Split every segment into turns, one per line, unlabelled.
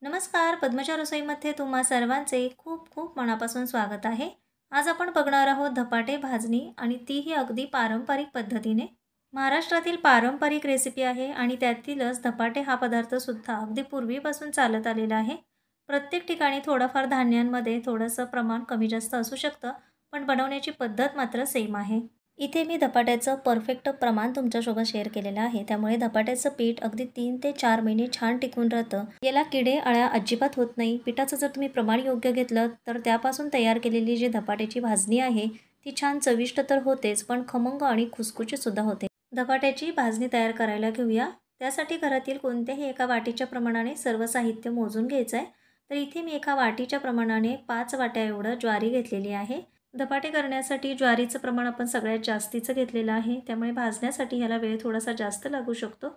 नमस्कार, पद्मजा रसोईमध्ये तुम्हा सर्वांचे खूप खूप मनापासून स्वागत आहे. आज आपण बघणार आहोत धपाटे भाजणी आणि तीही अगदी पारंपरिक पद्धतीने. महाराष्ट्रातील पारंपरिक रेसिपी आहे आणि त्यातीलच धपाटे हा पदार्थसुद्धा अगदी पूर्वीपासून चालत आलेला आहे. प्रत्येक ठिकाणी थोडंफार धान्यांमध्ये थोडंसं प्रमाण कमी जास्त असू शकतं, पण बनवण्याची पद्धत मात्र सेम आहे. इथे मी धपाट्याचं परफेक्ट प्रमाण तुमच्यासोबत शेअर केलेलं आहे. त्यामुळे धपाट्याचं पीठ अगदी 3 ते 4 महिने छान टिकून राहतं. याला किडे अळ्या अजिबात होत नाही. पिठाचं जर तुम्ही प्रमाण योग्य घेतलं तर त्यापासून तयार केलेली जी धपाट्याची भाजणी आहे ती छान चविष्ट तर होतेच, पण खमंग आणि खुसखुशीतसुद्धा होते. धपाट्याची भाजणी तयार करायला घेऊया. त्यासाठी घरातील कोणत्याही एका वाटीच्या प्रमाणाने सर्व साहित्य मोजून घ्यायचं आहे. तर इथे मी एका वाटीच्या प्रमाणाने 5 वाट्या एवढं ज्वारी घेतलेली आहे. धपाटे करण्यासाठी ज्वारीचं प्रमाण आपण सगळ्यात जास्तीचं घेतलेलं आहे, त्यामुळे भाजण्यासाठी ह्याला वेळ थोडासा जास्त लागू शकतो.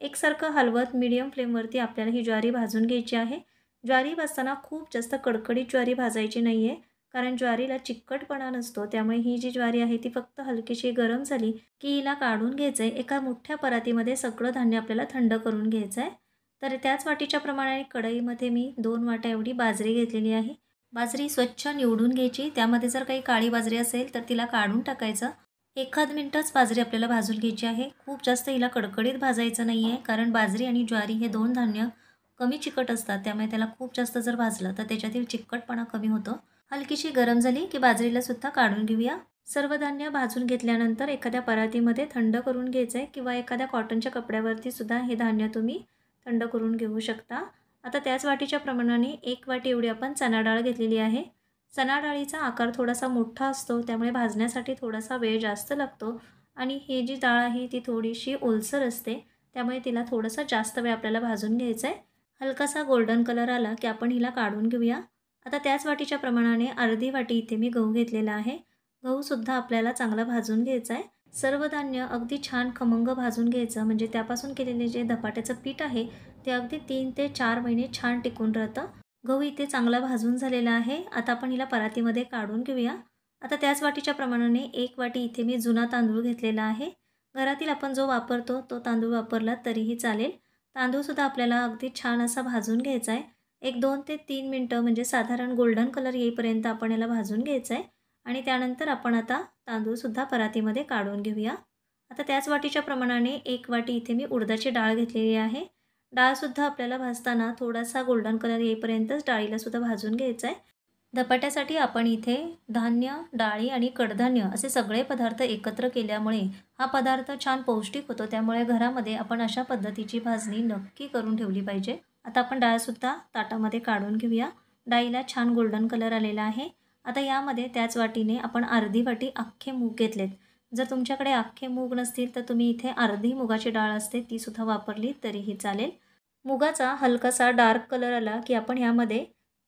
एकसारखं हलवत मीडियम फ्लेमवरती आपल्याला ही ज्वारी भाजून घ्यायची आहे. ज्वारी भाजताना खूप जास्त कडकडीत ज्वारी भाजायची नाही आहे, कारण ज्वारीला चिकटपणा नसतो. त्यामुळे ही जी ज्वारी आहे ती फक्त हलकीशी गरम झाली की हिला काढून घ्यायचं आहे. एका मोठ्या परातीमध्ये सगळं धान्य आपल्याला थंड करून घ्यायचं आहे. तर त्याच वाटीच्या प्रमाणाने कढईमध्ये मी 2 वाट्या एवढी बाजरी घेतलेली आहे. बाजरी स्वच्छ निवडून घ्यायची. त्यामध्ये जर काही काळी बाजरी असेल तर तिला काढून टाकायचं. एखाद मिनटच बाजरी आपल्याला भाजून घ्यायची आहे. खूप जास्त हिला कडकडीत भाजायचं नाही आहे, कारण बाजरी आणि ज्वारी हे 2 धान्य कमी चिकट असतात. त्यामुळे त्याला खूप जास्त जर भाजलं तर त्याच्यातील चिकटपणा कमी होतो. हलकीशी गरम झाली की बाजरीला सुद्धा काढून घेऊया. सर्व धान्य भाजून घेतल्यानंतर एखाद्या परातीमध्ये थंड करून घ्यायचं आहे, किंवा एखाद्या कॉटनच्या कपड्यावरती सुद्धा हे धान्य तुम्ही थंड करून घेऊ शकता. आता त्याच वाटीच्या प्रमाणाने 1 वाटी एवढी आपण चणा डाळ घेतलेली आहे. चणा डाळीचा आकार थोडासा मोठा असतो, त्यामुळे भाजण्यासाठी थोडासा वेळ जास्त लागतो आणि ही जी डाळ आहे ती थोडीशी ओलसर असते, त्यामुळे तिला थोडासा जास्त वेळ आपल्याला भाजून घ्यायचा आहे. हलकासा गोल्डन कलर आला की आपण हिला काढून घेऊया. आता त्याच वाटीच्या प्रमाणाने अर्धी वाटी इथे मी गहू घेतलेला आहे. गहूसुद्धा आपल्याला चांगला भाजून घ्यायचा आहे. सर्व धान्य अगदी छान खमंग भाजून घ्यायचं, म्हणजे त्यापासून केलेले जे धपाट्याचं पीठ आहे ते अगदी 3 ते 4 महिने छान टिकून राहतं. गहू इथे चांगला भाजून झालेला आहे. आता आपण हिला परातीमध्ये काढून घेऊया. आता त्याच वाटीच्या प्रमाणाने 1 वाटी इथे मी जुना तांदूळ घेतलेला आहे. घरातील आपण जो वापरतो तो तांदूळ वापरला तरीही चालेल. तांदूळसुद्धा आपल्याला अगदी छान असा भाजून घ्यायचा आहे. एक 2 ते 3 मिनटं, म्हणजे साधारण गोल्डन कलर येईपर्यंत आपण याला भाजून घ्यायचं आहे. आणि त्यानंतर आपण आता तांदूळसुद्धा परातीमध्ये काढून घेऊया. आता त्याच वाटीच्या प्रमाणाने 1 वाटी इथे मी उडदाची डाळ घेतलेली आहे. डाळसुद्धा आपल्याला भाजताना थोडासा गोल्डन कलर येईपर्यंतच डाळीलासुद्धा भाजून घ्यायचं आहे. धपाट्यासाठी आपण इथे धान्य, डाळी आणि कडधान्य असे सगळे पदार्थ एकत्र केल्यामुळे हा पदार्थ छान पौष्टिक होतो. त्यामुळे घरामध्ये आपण अशा पद्धतीची भाजणी नक्की करून ठेवली पाहिजे. आता आपण डाळसुद्धा ताटामध्ये काढून घेऊया. डाळीला छान गोल्डन कलर आलेला आहे. आता यामध्ये त्याच वाटीने आपण अर्धी वाटी अख्खे मूग घेतलेत. जर तुमच्याकडे अख्खे मूग नसतील तर तुम्ही इथे अर्धी मुगाची डाळ असते तीसुद्धा वापरली तरीही चालेल. मुगाचा हलकासा डार्क कलर आला की आपण ह्यामध्ये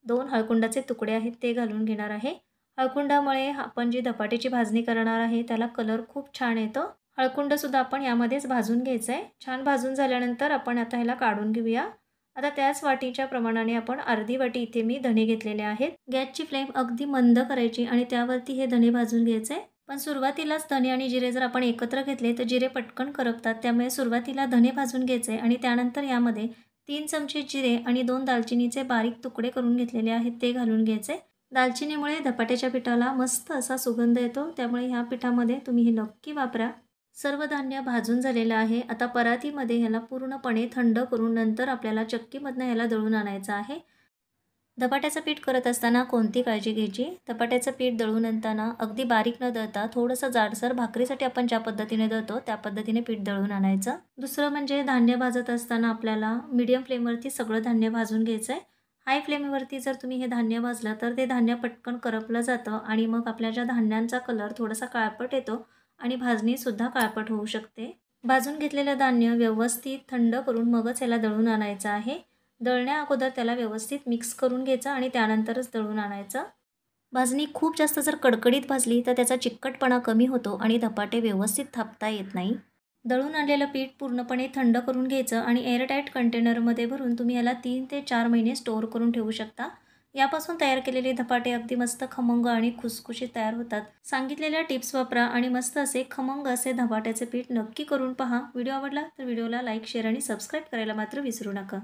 2 हळकुंडाचे तुकडे आहेत ते घालून घेणार आहे. हळकुंडामुळे आपण जी धपाट्याची भाजणी करणार आहे त्याला कलर खूप छान येतो. हळकुंडसुद्धा आपण यामध्येच भाजून घ्यायचं आहे. छान भाजून झाल्यानंतर आपण आता ह्याला काढून घेऊया. आता त्याच वाटीच्या प्रमाणाने आपण अर्धी वाटी इथे मी धणे घेतलेले आहेत. गॅसची फ्लेम अगदी मंद करायची आणि त्यावरती हे धणे भाजून घ्यायचे. पण सुरुवातीलाच धणे आणि जिरे जर आपण एकत्र घेतले तर जिरे पटकन करपतात. त्यामुळे सुरुवातीला धणे भाजून घ्यायचे आणि त्यानंतर यामध्ये 3 चमचे जिरे आणि 2 दालचिनीचे बारीक तुकडे करून घेतलेले आहेत ते घालून घ्यायचे. दालचिनीमुळे धपाट्याच्या पिठाला मस्त असा सुगंध येतो, त्यामुळे ह्या पिठामध्ये तुम्ही हे नक्की वापरा. सर्व धान्य भाजून झालेलं आहे. आता परातीमध्ये ह्याला पूर्णपणे थंड करून नंतर आपल्याला चक्कीमधनं ह्याला दळून आणायचं आहे. धपाट्याचं पीठ करत असताना कोणती काळजी घ्यायची? धपाट्याचं पीठ दळून आणताना अगदी बारीक न दळता थोडंसं जाडसर, भाकरीसाठी आपण ज्या पद्धतीने दळतो त्या पद्धतीने पीठ दळून आणायचं. दुसरं म्हणजे धान्य भाजत असताना आपल्याला मीडियम फ्लेमवरती सगळं धान्य भाजून घ्यायचं आहे. हाय फ्लेमवरती जर तुम्ही हे धान्य भाजलं तर ते धान्य पटकन करपलं जातं आणि मग आपल्या ज्या धान्यांचा कलर थोडासा काळपट येतो आणि भाजणीसुद्धा काळपट होऊ शकते. भाजून घेतलेलं धान्य व्यवस्थित थंड करून मगच याला दळून आणायचं आहे. दळण्या अगोदर त्याला व्यवस्थित मिक्स करून घ्यायचं आणि त्यानंतरच दळून आणायचं. भाजणी खूप जास्त जर कडकडीत भाजली तर त्याचा चिकटपणा कमी होतो आणि धपाटे व्यवस्थित थापता येत नाही. दळून आणलेलं पीठ पूर्णपणे थंड करून घ्यायचं आणि एअरटाईट कंटेनरमध्ये भरून तुम्ही याला 3 ते 4 महिने स्टोअर करून ठेवू शकता. यापासून तयार केलेले धपाटे अगदी मस्त खमंग आणि खुसखुशीत तयार होतात. सांगितलेल्या टिप्स वापरा आणि मस्त असे खमंग असे धपाट्याचे पीठ नक्की करून पहा. व्हिडिओ आवडला तर व्हिडिओला लाईक, शेअर आणि सबस्क्राईब करायला मात्र विसरू नका.